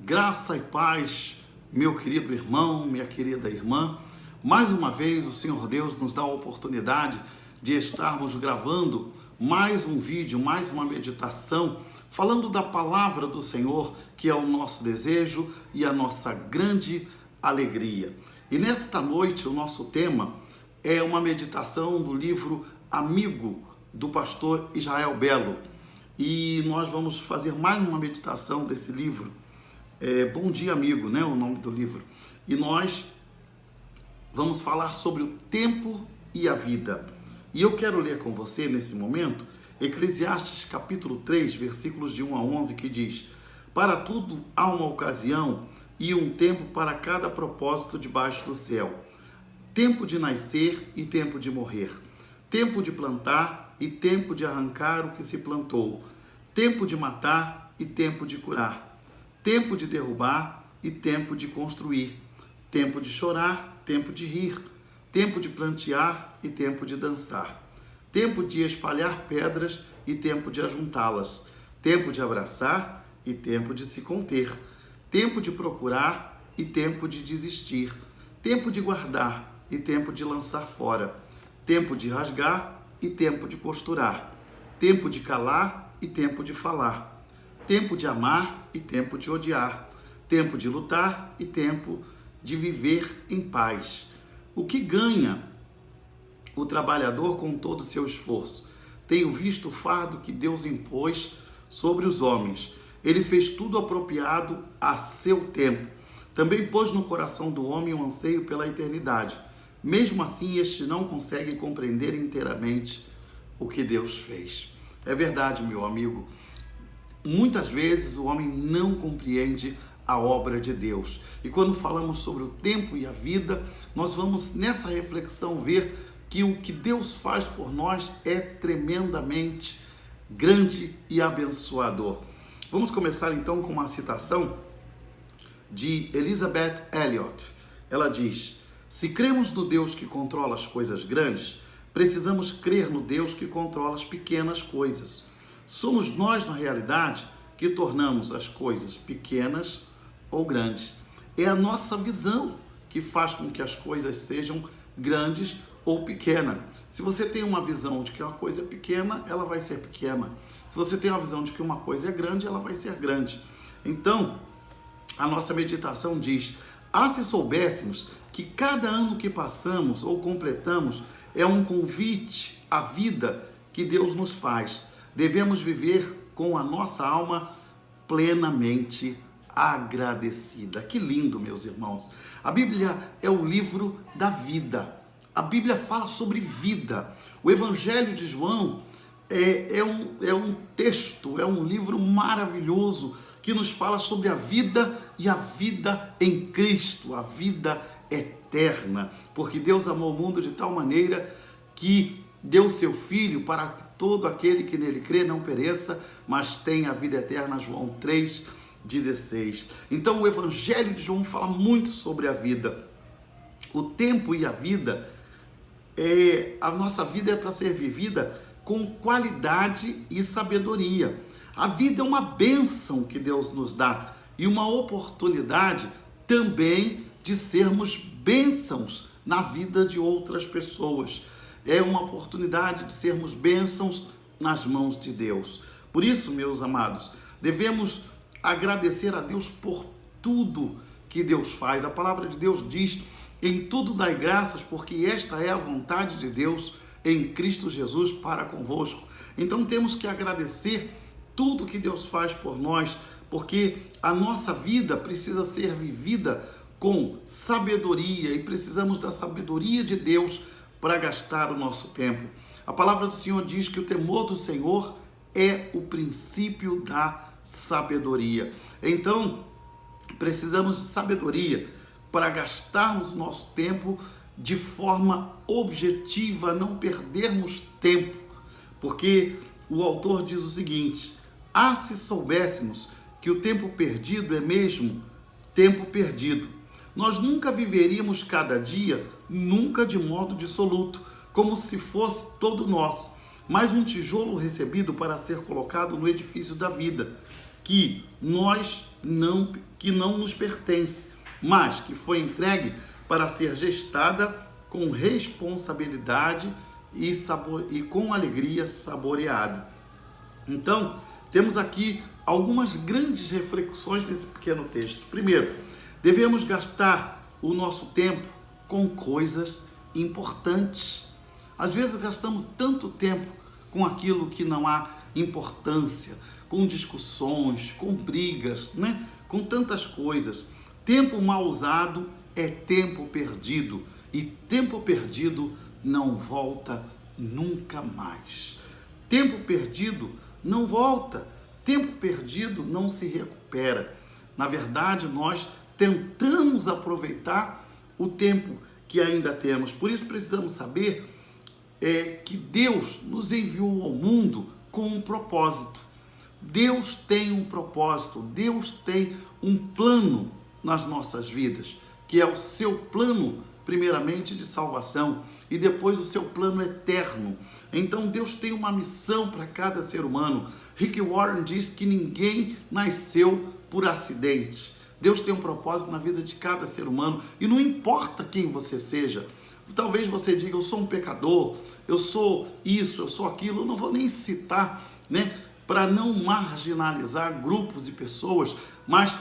Graça e paz, meu querido irmão, minha querida irmã. Mais uma vez o Senhor Deus nos dá a oportunidade de estarmos gravando mais um vídeo, mais uma meditação, falando da palavra do Senhor, que é o nosso desejo e a nossa grande alegria. E nesta noite o nosso tema é uma meditação do livro Amigo, do pastor Israel Belo. E nós vamos fazer mais uma meditação desse livro. Bom Dia Amigo, né? O nome do livro. E nós vamos falar sobre o tempo e a vida. E eu quero ler com você nesse momento Eclesiastes capítulo 3, versículos de 1 a 11, que diz: Para tudo há uma ocasião e um tempo para cada propósito debaixo do céu. Tempo de nascer e tempo de morrer. Tempo de plantar e tempo de arrancar o que se plantou. Tempo de matar e tempo de curar. Tempo de derrubar e tempo de construir. Tempo de chorar, tempo de rir. Tempo de plantear e tempo de dançar. Tempo de espalhar pedras e tempo de ajuntá-las. Tempo de abraçar e tempo de se conter. Tempo de procurar e tempo de desistir. Tempo de guardar e tempo de lançar fora. Tempo de rasgar e tempo de costurar. Tempo de calar e tempo de falar. Tempo de amar e tempo de odiar. Tempo de lutar e tempo de viver em paz. O que ganha o trabalhador com todo o seu esforço? Tenho visto o fardo que Deus impôs sobre os homens. Ele fez tudo apropriado a seu tempo. Também pôs no coração do homem um anseio pela eternidade. Mesmo assim, este não consegue compreender inteiramente o que Deus fez. É verdade, meu amigo. Muitas vezes o homem não compreende a obra de Deus. E quando falamos sobre o tempo e a vida, nós vamos nessa reflexão ver que o que Deus faz por nós é tremendamente grande e abençoador. Vamos começar então com uma citação de Elizabeth Elliot. Ela diz: se cremos no Deus que controla as coisas grandes, precisamos crer no Deus que controla as pequenas coisas. Somos nós, na realidade, que tornamos as coisas pequenas ou grandes. É a nossa visão que faz com que as coisas sejam grandes ou pequenas. Se você tem uma visão de que uma coisa é pequena, ela vai ser pequena. Se você tem uma visão de que uma coisa é grande, ela vai ser grande. Então, a nossa meditação diz: se soubéssemos que cada ano que passamos ou completamos é um convite à vida que Deus nos faz, devemos viver com a nossa alma plenamente agradecida. Que lindo, meus irmãos. A Bíblia é o livro da vida. A Bíblia fala sobre vida. O Evangelho de João é um texto, é um livro maravilhoso que nos fala sobre a vida e a vida em Cristo, a vida eterna. Porque Deus amou o mundo de tal maneira que deu seu Filho para que todo aquele que nele crê não pereça, mas tenha a vida eterna. João 3,16. Então o Evangelho de João fala muito sobre a vida. O tempo e a vida, a nossa vida é para ser vivida com qualidade e sabedoria. A vida é uma bênção que Deus nos dá e uma oportunidade também de sermos bênçãos na vida de outras pessoas. É uma oportunidade de sermos bênçãos nas mãos de Deus. Por isso, meus amados, devemos agradecer a Deus por tudo que Deus faz. A palavra de Deus diz: em tudo dai graças, porque esta é a vontade de Deus em Cristo Jesus para convosco. Então temos que agradecer tudo que Deus faz por nós, porque a nossa vida precisa ser vivida com sabedoria e precisamos da sabedoria de Deus para gastar o nosso tempo. A palavra do Senhor diz que o temor do Senhor é o princípio da sabedoria. Então, precisamos de sabedoria para gastarmos o nosso tempo de forma objetiva, não perdermos tempo. Porque o autor diz o seguinte: se soubéssemos que o tempo perdido é mesmo tempo perdido, nós nunca viveríamos cada dia, nunca de modo dissoluto, como se fosse todo nosso, mas um tijolo recebido para ser colocado no edifício da vida, que não nos pertence, mas que foi entregue para ser gestada com responsabilidade e com alegria saboreada. Então, temos aqui algumas grandes reflexões nesse pequeno texto. Primeiro, devemos gastar o nosso tempo com coisas importantes. Às vezes gastamos tanto tempo com aquilo que não há importância, com discussões, com brigas, né? Com tantas coisas. Tempo mal usado é tempo perdido, e tempo perdido não volta nunca mais. Tempo perdido não volta, tempo perdido não se recupera. Na verdade, nós tentamos aproveitar o tempo que ainda temos. Por isso precisamos saber que Deus nos enviou ao mundo com um propósito. Deus tem um propósito, Deus tem um plano nas nossas vidas, que é o seu plano, primeiramente, de salvação, e depois o seu plano eterno. Então Deus tem uma missão para cada ser humano. Rick Warren diz que ninguém nasceu por acidente. Deus tem um propósito na vida de cada ser humano, e não importa quem você seja. Talvez você diga, eu sou um pecador, eu sou isso, eu sou aquilo. Eu não vou nem citar, né, para não marginalizar grupos e pessoas, mas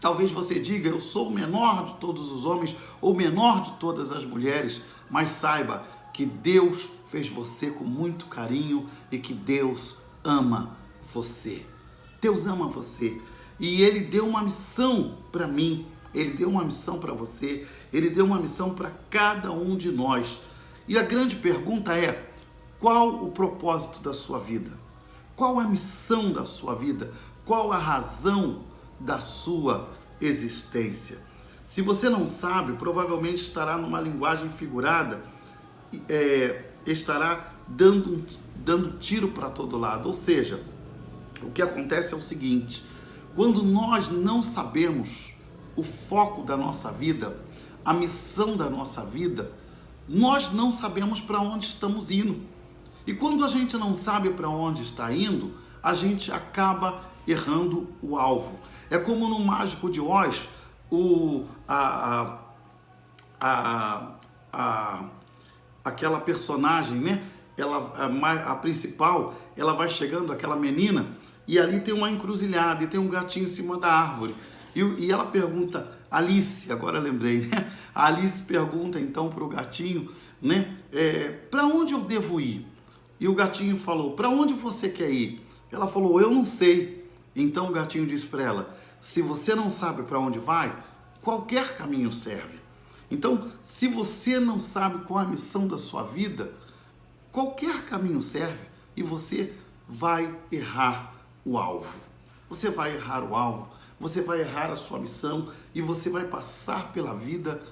talvez você diga, eu sou o menor de todos os homens, ou menor de todas as mulheres, mas saiba que Deus fez você com muito carinho e que Deus ama você. Deus ama você. E Ele deu uma missão para mim, Ele deu uma missão para você, Ele deu uma missão para cada um de nós. E a grande pergunta é, qual o propósito da sua vida? Qual a missão da sua vida? Qual a razão da sua existência? Se você não sabe, provavelmente estará numa linguagem figurada, estará dando tiro para todo lado. Ou seja, o que acontece é o seguinte: quando nós não sabemos o foco da nossa vida, a missão da nossa vida, nós não sabemos para onde estamos indo. E quando a gente não sabe para onde está indo, a gente acaba errando o alvo. É como no Mágico de Oz, aquela personagem, né? A principal, ela vai chegando, aquela menina, e ali tem uma encruzilhada, e tem um gatinho em cima da árvore. E ela pergunta, Alice, agora lembrei, né? A Alice pergunta então para o gatinho, né? Para onde eu devo ir? E o gatinho falou, para onde você quer ir? Ela falou, eu não sei. Então o gatinho disse para ela, se você não sabe para onde vai, qualquer caminho serve. Então, se você não sabe qual a missão da sua vida, qualquer caminho serve e você vai errar o alvo. Você vai errar o alvo, você vai errar a sua missão e você vai passar pela vida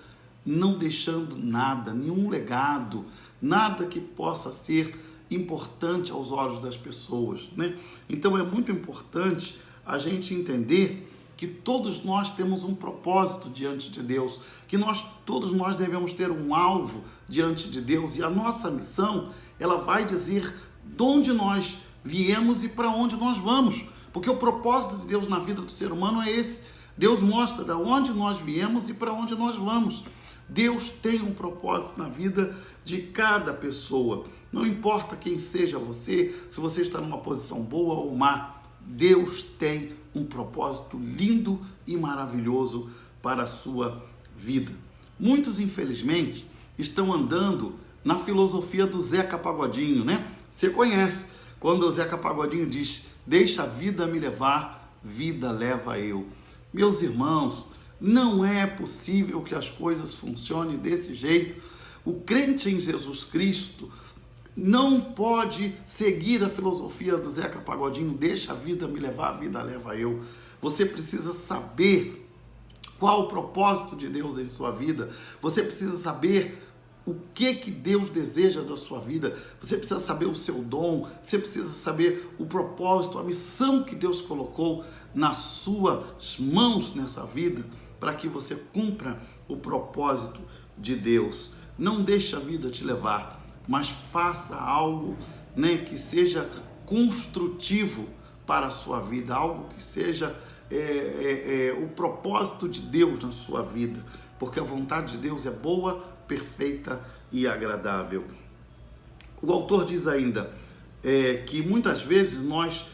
não deixando nada, nenhum legado, nada que possa ser importante aos olhos das pessoas, né? Então é muito importante a gente entender que todos nós temos um propósito diante de Deus, que todos nós devemos ter um alvo diante de Deus, e a nossa missão, ela vai dizer de onde nós viemos e para onde nós vamos, porque o propósito de Deus na vida do ser humano é esse. Deus mostra de onde nós viemos e para onde nós vamos. Deus tem um propósito na vida de cada pessoa. Não importa quem seja você, se você está numa posição boa ou má, Deus tem um propósito lindo e maravilhoso para a sua vida. Muitos, infelizmente, estão andando na filosofia do Zeca Pagodinho, né? Você conhece, quando o Zeca Pagodinho diz, deixa a vida me levar, vida leva eu. Meus irmãos, não é possível que as coisas funcionem desse jeito. O crente em Jesus Cristo não pode seguir a filosofia do Zeca Pagodinho, deixa a vida me levar, a vida leva eu. Você precisa saber qual o propósito de Deus em sua vida. Você precisa saber o que Deus deseja da sua vida. Você precisa saber o seu dom, você precisa saber o propósito, a missão que Deus colocou nas suas mãos nessa vida, para que você cumpra o propósito de Deus. Não deixe a vida te levar, mas faça algo, né, que seja construtivo para a sua vida, algo que seja o propósito de Deus na sua vida, porque a vontade de Deus é boa, perfeita e agradável. O autor diz ainda que muitas vezes nós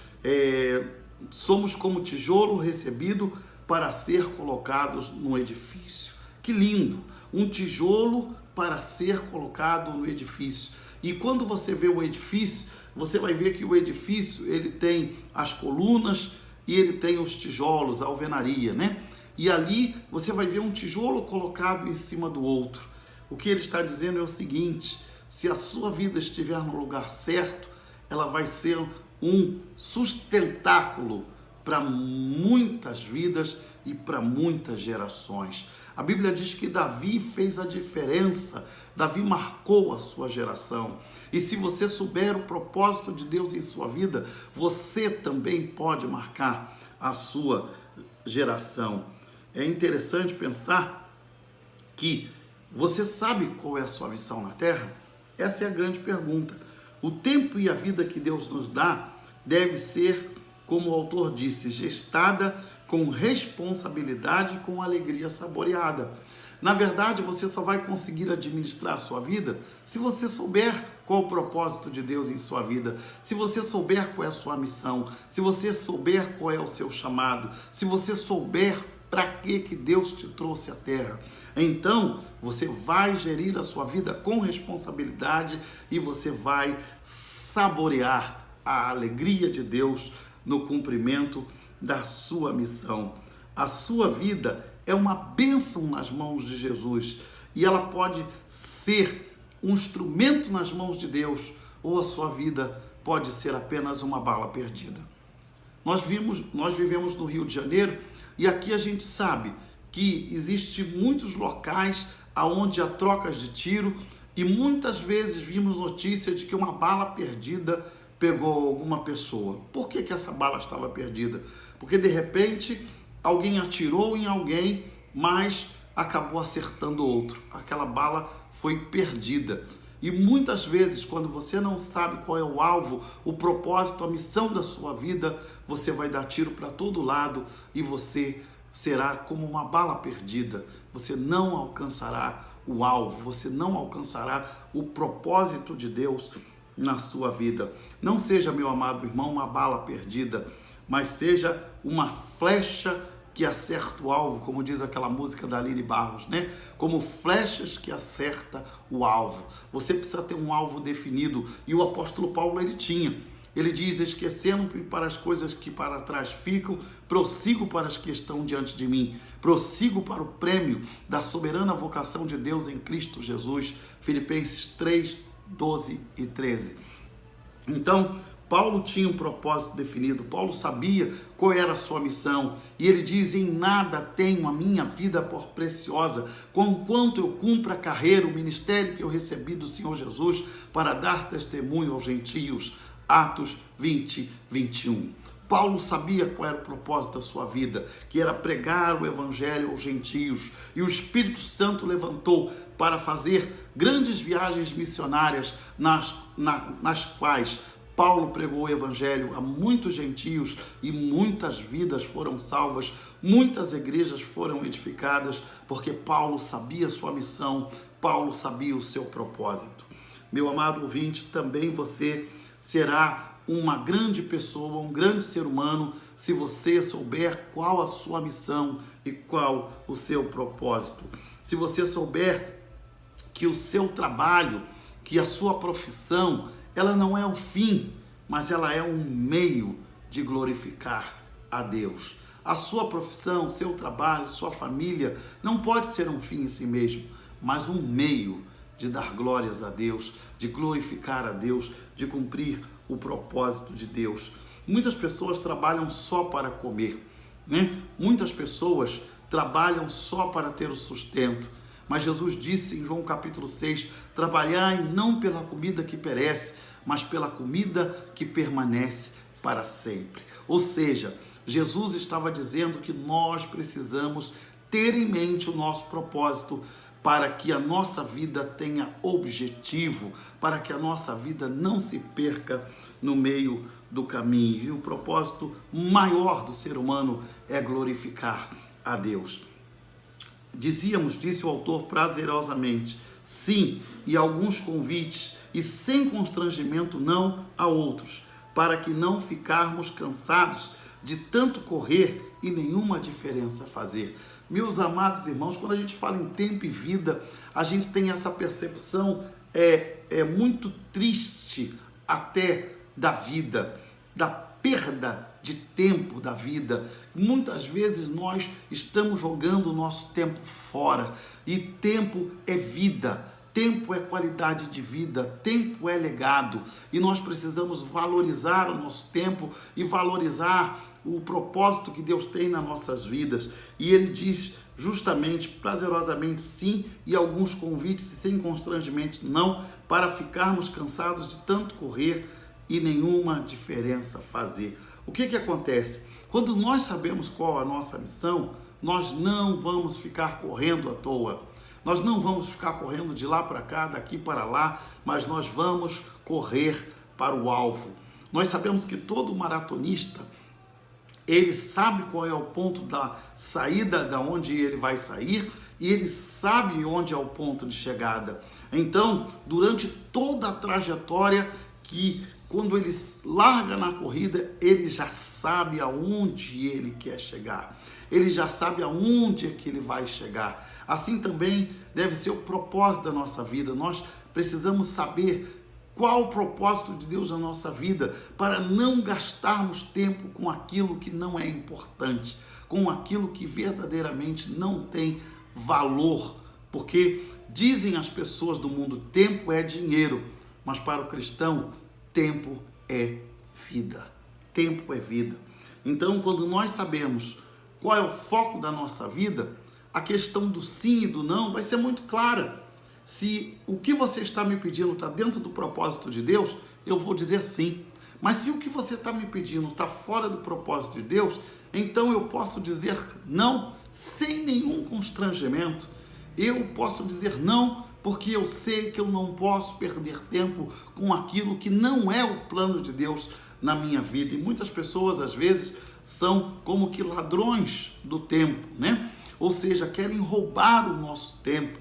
somos como tijolo recebido para ser colocados no edifício. Que lindo! Um tijolo para ser colocado no edifício. E quando você vê o edifício, você vai ver que o edifício ele tem as colunas e ele tem os tijolos, a alvenaria, né? E ali você vai ver um tijolo colocado em cima do outro. O que ele está dizendo é o seguinte: se a sua vida estiver no lugar certo, ela vai ser um sustentáculo para muitas vidas e para muitas gerações. A Bíblia diz que Davi fez a diferença, Davi marcou a sua geração. E se você souber o propósito de Deus em sua vida, você também pode marcar a sua geração. É interessante pensar que você sabe qual é a sua missão na Terra? Essa é a grande pergunta. O tempo e a vida que Deus nos dá deve ser, como o autor disse, gestada com responsabilidade e com alegria saboreada. Na verdade, você só vai conseguir administrar a sua vida se você souber qual é o propósito de Deus em sua vida, se você souber qual é a sua missão, se você souber qual é o seu chamado, se você souber para que Deus te trouxe à terra. Então, você vai gerir a sua vida com responsabilidade e você vai saborear a alegria de Deus no cumprimento da sua missão. A sua vida é uma bênção nas mãos de Jesus e ela pode ser um instrumento nas mãos de Deus, ou a sua vida pode ser apenas uma bala perdida. Nós vivemos no Rio de Janeiro e aqui a gente sabe que existem muitos locais onde há trocas de tiro e muitas vezes vimos notícias de que uma bala perdida pegou alguma pessoa. Por que essa bala estava perdida? Porque de repente alguém atirou em alguém, mas acabou acertando outro. Aquela bala foi perdida. E muitas vezes, quando você não sabe qual é o alvo, o propósito, a missão da sua vida, você vai dar tiro para todo lado e você será como uma bala perdida. Você não alcançará o alvo, você não alcançará o propósito de Deus na sua vida. Não seja, meu amado irmão, uma bala perdida, mas seja uma flecha que acerta o alvo, como diz aquela música da Aline Barros, né? Como flechas que acerta o alvo. Você precisa ter um alvo definido, e o apóstolo Paulo ele tinha. Ele diz: esquecendo-me para as coisas que para trás ficam, prossigo para as que estão diante de mim, prossigo para o prêmio da soberana vocação de Deus em Cristo Jesus. Filipenses 3, 12 e 13. Então, Paulo tinha um propósito definido, Paulo sabia qual era a sua missão, e ele diz: em nada tenho a minha vida por preciosa, conquanto eu cumpra a carreira, o ministério que eu recebi do Senhor Jesus, para dar testemunho aos gentios. Atos 20, 21. Paulo sabia qual era o propósito da sua vida, que era pregar o evangelho aos gentios, e o Espírito Santo levantou para fazer grandes viagens missionárias nas quais Paulo pregou o evangelho a muitos gentios e muitas vidas foram salvas, muitas igrejas foram edificadas, porque Paulo sabia a sua missão, Paulo sabia o seu propósito. Meu amado ouvinte, também você será uma grande pessoa, um grande ser humano, se você souber qual a sua missão e qual o seu propósito. Se você souber que o seu trabalho, que a sua profissão, ela não é o fim, mas ela é um meio de glorificar a Deus. A sua profissão, seu trabalho, sua família não pode ser um fim em si mesmo, mas um meio de dar glórias a Deus, de glorificar a Deus, de cumprir o propósito de Deus. Muitas pessoas trabalham só para comer, né? Muitas pessoas trabalham só para ter o sustento. Mas Jesus disse em João capítulo 6, trabalhai não pela comida que perece, mas pela comida que permanece para sempre. Ou seja, Jesus estava dizendo que nós precisamos ter em mente o nosso propósito, para que a nossa vida tenha objetivo, para que a nossa vida não se perca no meio do caminho. E o propósito maior do ser humano é glorificar a Deus. Disse o autor prazerosamente, sim, e alguns convites, e sem constrangimento não a outros, para que não ficarmos cansados de tanto correr e nenhuma diferença fazer. Meus amados irmãos, quando a gente fala em tempo e vida, a gente tem essa percepção muito triste até da vida, da perda de tempo da vida. Muitas vezes nós estamos jogando o nosso tempo fora, e tempo é vida, tempo é qualidade de vida, tempo é legado, e nós precisamos valorizar o nosso tempo e valorizar o propósito que Deus tem nas nossas vidas. E ele diz justamente, prazerosamente sim, e alguns convites sem constrangimento não, para ficarmos cansados de tanto correr e nenhuma diferença fazer. O que acontece? Quando nós sabemos qual é a nossa missão, nós não vamos ficar correndo à toa. Nós não vamos ficar correndo de lá para cá, daqui para lá, mas nós vamos correr para o alvo. Nós sabemos que todo maratonista, ele sabe qual é o ponto da saída, da onde ele vai sair, e ele sabe onde é o ponto de chegada. Então, durante toda a trajetória, que quando ele larga na corrida, ele já sabe aonde ele quer chegar. Ele já sabe aonde é que ele vai chegar. Assim também deve ser o propósito da nossa vida. Nós precisamos saber qual o propósito de Deus na nossa vida, para não gastarmos tempo com aquilo que não é importante, com aquilo que verdadeiramente não tem valor. Porque dizem as pessoas do mundo, tempo é dinheiro, mas para o cristão, tempo é vida. Tempo é vida. Então, quando nós sabemos qual é o foco da nossa vida, a questão do sim e do não vai ser muito clara. Se o que você está me pedindo está dentro do propósito de Deus, eu vou dizer sim. Mas se o que você está me pedindo está fora do propósito de Deus, então eu posso dizer não sem nenhum constrangimento. Eu posso dizer não porque eu sei que eu não posso perder tempo com aquilo que não é o plano de Deus na minha vida. E muitas pessoas, às vezes, são como que ladrões do tempo, né? Ou seja, querem roubar o nosso tempo,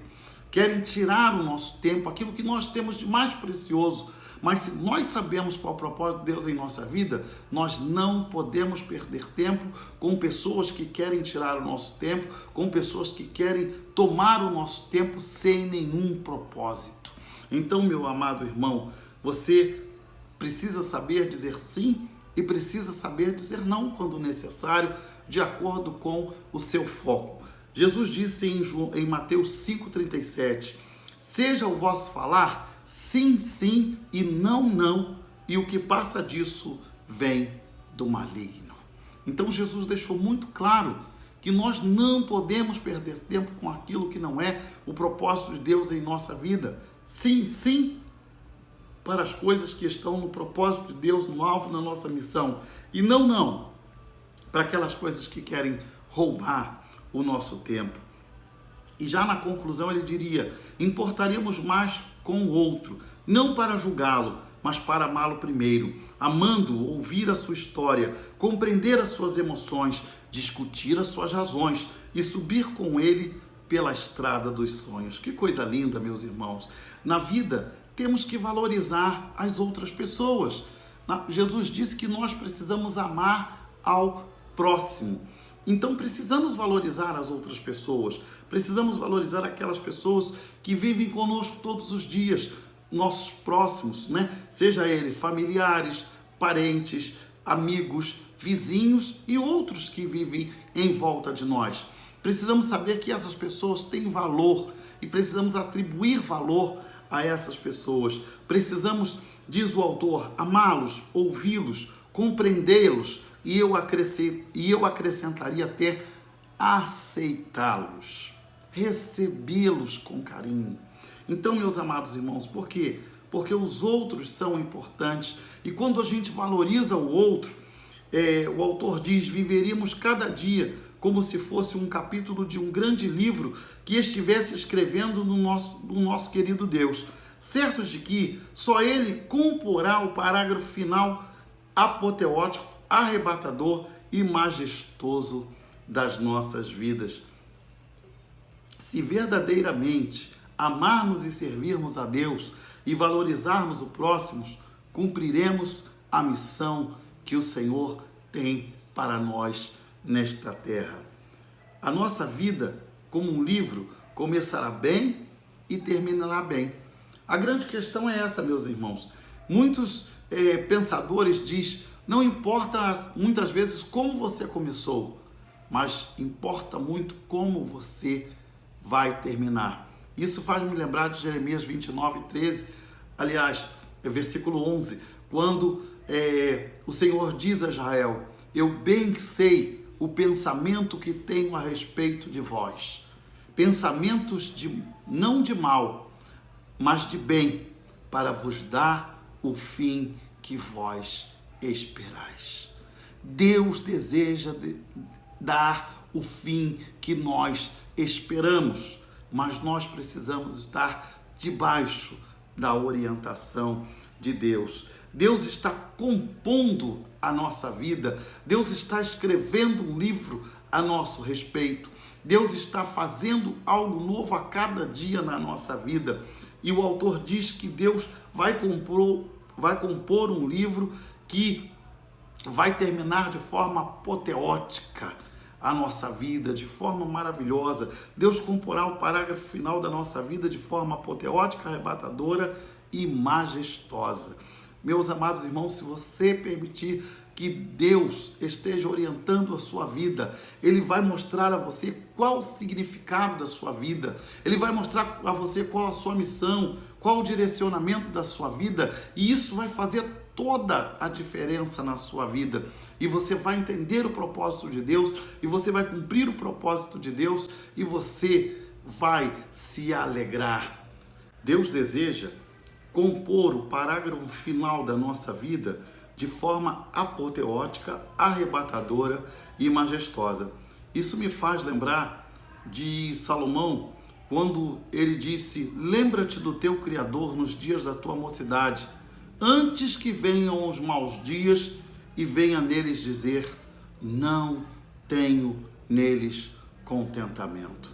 querem tirar o nosso tempo, aquilo que nós temos de mais precioso. Mas se nós sabemos qual é o propósito de Deus em nossa vida, nós não podemos perder tempo com pessoas que querem tirar o nosso tempo, com pessoas que querem tomar o nosso tempo sem nenhum propósito. Então, meu amado irmão, você precisa saber dizer sim e precisa saber dizer não quando necessário, de acordo com o seu foco. Jesus disse em Mateus 5,37, seja o vosso falar sim, sim e não, não, e o que passa disso vem do maligno. Então Jesus deixou muito claro que nós não podemos perder tempo com aquilo que não é o propósito de Deus em nossa vida. Sim, sim, para as coisas que estão no propósito de Deus, no alvo, na nossa missão, e não, não, para aquelas coisas que querem roubar o nosso tempo. E já na conclusão ele diria, importaremos mais com o outro, não para julgá-lo, mas para amá-lo primeiro, amando, ouvir a sua história, compreender as suas emoções, discutir as suas razões e subir com ele pela estrada dos sonhos. Que coisa linda, meus irmãos. Na vida, temos que valorizar as outras pessoas. Jesus disse que nós precisamos amar ao próximo. Então precisamos valorizar as outras pessoas, precisamos valorizar aquelas pessoas que vivem conosco todos os dias, nossos próximos, né? Seja ele familiares, parentes, amigos, vizinhos e outros que vivem em volta de nós. Precisamos saber que essas pessoas têm valor e precisamos atribuir valor a essas pessoas. Precisamos, diz o autor, amá-los, ouvi-los, compreendê-los, e eu acrescentaria até aceitá-los, recebê-los com carinho. Então, meus amados irmãos, por quê? Porque os outros são importantes, e quando a gente valoriza o outro, o autor diz, viveríamos cada dia como se fosse um capítulo de um grande livro que estivesse escrevendo no nosso querido Deus, certos de que só Ele comporá o parágrafo final apoteótico, arrebatador e majestoso das nossas vidas. Se verdadeiramente amarmos e servirmos a Deus e valorizarmos o próximo, cumpriremos a missão que o Senhor tem para nós nesta terra. A nossa vida, como um livro, começará bem e terminará bem. A grande questão é essa, meus irmãos. Muitos pensadores dizem, não importa muitas vezes como você começou, mas importa muito como você vai terminar. Isso faz me lembrar de Jeremias 29:13, aliás, versículo 11, quando o Senhor diz a Israel, eu bem sei o pensamento que tenho a respeito de vós, pensamentos não de mal, mas de bem, para vos dar o fim que vós esperais. Deus deseja dar o fim que nós esperamos, mas nós precisamos estar debaixo da orientação de Deus. Deus está compondo a nossa vida, Deus está escrevendo um livro a nosso respeito, Deus está fazendo algo novo a cada dia na nossa vida. E o autor diz que Deus vai compor um livro que vai terminar de forma apoteótica a nossa vida, de forma maravilhosa. Deus comporá o parágrafo final da nossa vida de forma apoteótica, arrebatadora e majestosa. Meus amados irmãos, se você permitir que Deus esteja orientando a sua vida, Ele vai mostrar a você qual o significado da sua vida, Ele vai mostrar a você qual a sua missão, qual o direcionamento da sua vida, e isso vai fazer toda a diferença na sua vida. E você vai entender o propósito de Deus, e você vai cumprir o propósito de Deus, e você vai se alegrar. Deus deseja compor o parágrafo final da nossa vida de forma apoteótica, arrebatadora e majestosa. Isso me faz lembrar de Salomão, quando ele disse, lembra-te do teu Criador nos dias da tua mocidade, antes que venham os maus dias e venha neles dizer, não tenho neles contentamento.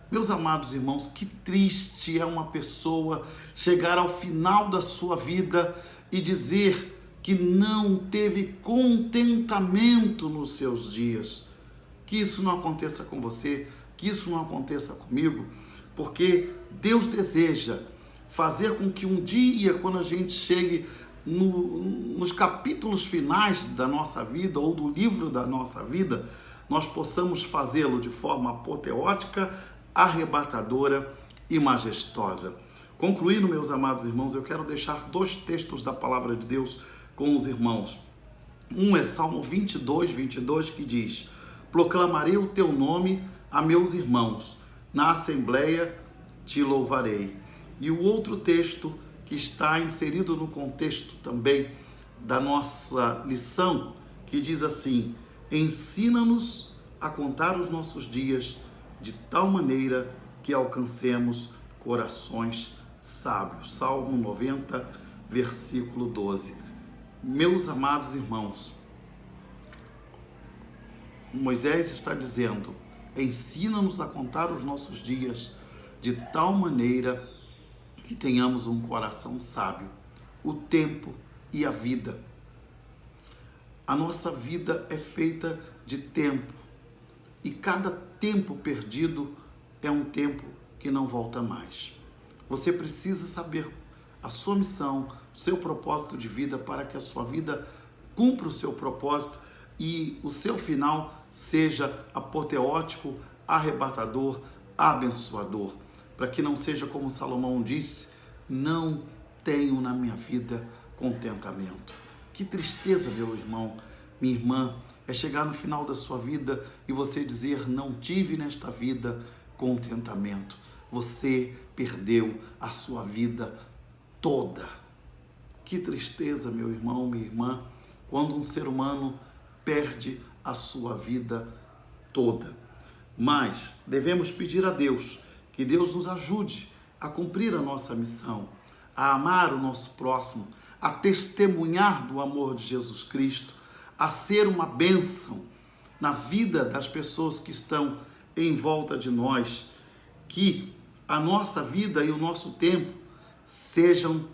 Meus amados irmãos, que triste é uma pessoa chegar ao final da sua vida e dizer que não teve contentamento nos seus dias. Que isso não aconteça com você, que isso não aconteça comigo, porque Deus deseja fazer com que um dia, quando a gente chegue nos capítulos finais da nossa vida ou do livro da nossa vida, nós possamos fazê-lo de forma apoteótica, arrebatadora e majestosa. Concluindo, meus amados irmãos, eu quero deixar 2 textos da palavra de Deus com os irmãos. Um é Salmo 22, que diz, proclamarei o teu nome a meus irmãos, na assembleia te louvarei. E o outro texto que está inserido no contexto também da nossa lição, que diz assim, ensina-nos a contar os nossos dias de tal maneira que alcancemos corações sábios. Salmo 90, versículo 12. Meus amados irmãos, Moisés está dizendo, ensina-nos a contar os nossos dias de tal maneira que tenhamos um coração sábio, o tempo e a vida. A nossa vida é feita de tempo, e cada tempo perdido é um tempo que não volta mais. Você precisa saber a sua missão, o seu propósito de vida, para que a sua vida cumpra o seu propósito e o seu final seja apoteótico, arrebatador, abençoador. Para que não seja como Salomão disse, não tenho na minha vida contentamento. Que tristeza, meu irmão, minha irmã, é chegar no final da sua vida e você dizer, não tive nesta vida contentamento. Você perdeu a sua vida toda. Que tristeza, meu irmão, minha irmã, quando um ser humano perde a sua vida toda. Mas devemos pedir a Deus que Deus nos ajude a cumprir a nossa missão, a amar o nosso próximo, a testemunhar do amor de Jesus Cristo, a ser uma bênção na vida das pessoas que estão em volta de nós, que a nossa vida e o nosso tempo sejam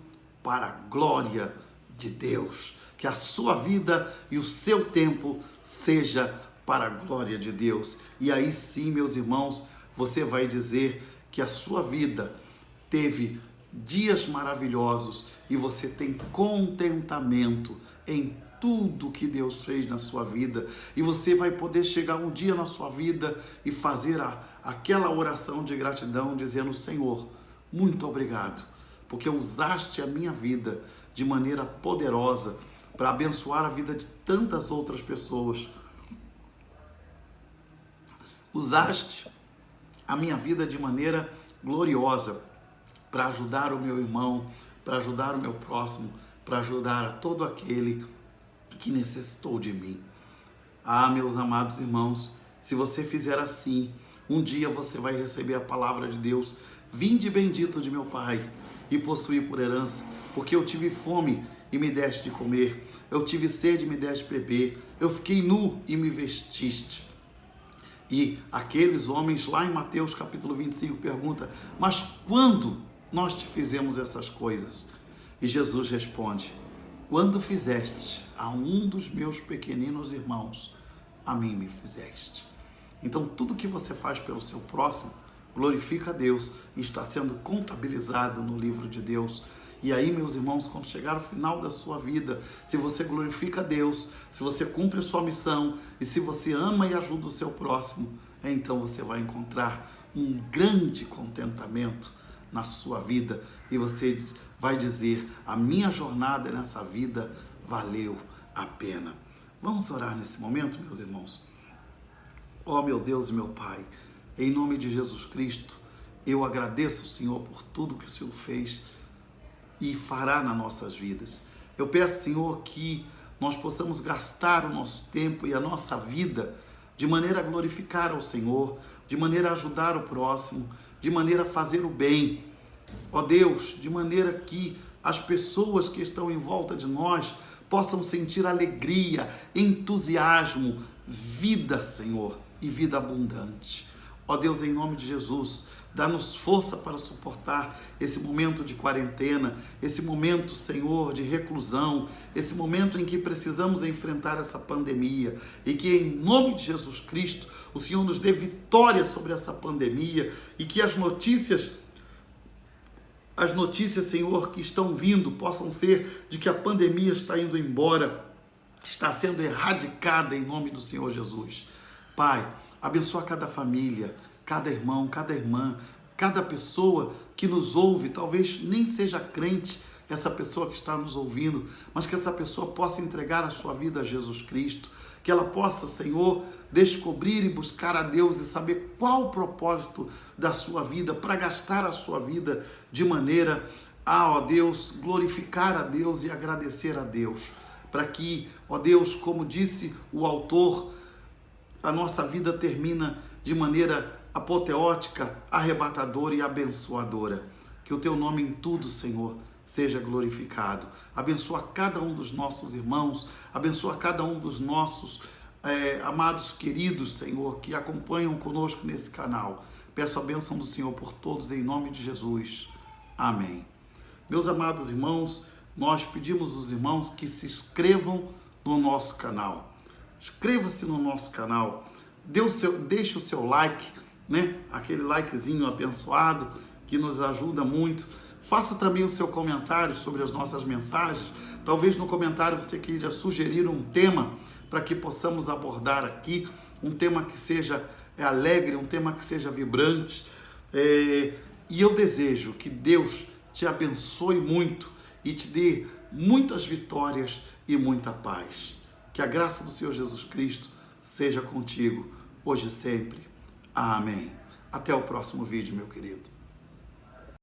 para a glória de Deus, que a sua vida e o seu tempo seja para a glória de Deus. E aí sim, meus irmãos, você vai dizer que a sua vida teve dias maravilhosos e você tem contentamento em tudo que Deus fez na sua vida. E você vai poder chegar um dia na sua vida e fazer aquela oração de gratidão, dizendo: Senhor, muito obrigado, porque usaste a minha vida de maneira poderosa para abençoar a vida de tantas outras pessoas. Usaste a minha vida de maneira gloriosa para ajudar o meu irmão, para ajudar o meu próximo, para ajudar a todo aquele que necessitou de mim. Ah, meus amados irmãos, se você fizer assim, um dia você vai receber a palavra de Deus: vinde bendito de meu Pai e possuí por herança, porque eu tive fome e me deste de comer, eu tive sede e me deste de beber, eu fiquei nu e me vestiste. E aqueles homens lá em Mateus capítulo 25 perguntam: mas quando nós te fizemos essas coisas? E Jesus responde: quando fizeste a um dos meus pequeninos irmãos, a mim me fizeste. Então tudo que você faz pelo seu próximo glorifica a Deus e está sendo contabilizado no livro de Deus. E aí, meus irmãos, quando chegar ao final da sua vida, se você glorifica a Deus, se você cumpre a sua missão e se você ama e ajuda o seu próximo, então você vai encontrar um grande contentamento na sua vida e você vai dizer: a minha jornada nessa vida valeu a pena. Vamos orar nesse momento, meus irmãos? Ó meu Deus e meu Pai, em nome de Jesus Cristo, eu agradeço, Senhor, por tudo que o Senhor fez e fará nas nossas vidas. Eu peço, Senhor, que nós possamos gastar o nosso tempo e a nossa vida de maneira a glorificar ao Senhor, de maneira a ajudar o próximo, de maneira a fazer o bem. Ó Deus, de maneira que as pessoas que estão em volta de nós possam sentir alegria, entusiasmo, vida, Senhor, e vida abundante. Ó Deus, em nome de Jesus, dá-nos força para suportar esse momento de quarentena, esse momento, Senhor, de reclusão, esse momento em que precisamos enfrentar essa pandemia e que, em nome de Jesus Cristo, o Senhor nos dê vitória sobre essa pandemia e que as notícias, Senhor, que estão vindo possam ser de que a pandemia está indo embora, está sendo erradicada em nome do Senhor Jesus. Pai, abençoa cada família, cada irmão, cada irmã, cada pessoa que nos ouve, talvez nem seja crente essa pessoa que está nos ouvindo, mas que essa pessoa possa entregar a sua vida a Jesus Cristo, que ela possa, Senhor, descobrir e buscar a Deus e saber qual o propósito da sua vida, para gastar a sua vida de maneira a, ó Deus, glorificar a Deus e agradecer a Deus, para que, ó Deus, como disse o autor, a nossa vida termina de maneira apoteótica, arrebatadora e abençoadora. Que o teu nome em tudo, Senhor, seja glorificado. Abençoa cada um dos nossos irmãos, abençoa cada um dos nossos amados queridos, Senhor, que acompanham conosco nesse canal. Peço a bênção do Senhor por todos, em nome de Jesus. Amém. Meus amados irmãos, nós pedimos aos irmãos que se inscrevam no nosso canal. Inscreva-se no nosso canal, deixe o seu like, né? Aquele likezinho abençoado que nos ajuda muito. Faça também o seu comentário sobre as nossas mensagens. Talvez no comentário você queira sugerir um tema para que possamos abordar aqui, um tema que seja alegre, um tema que seja vibrante. E eu desejo que Deus te abençoe muito e te dê muitas vitórias e muita paz. Que a graça do Senhor Jesus Cristo seja contigo, hoje e sempre. Amém. Até o próximo vídeo, meu querido.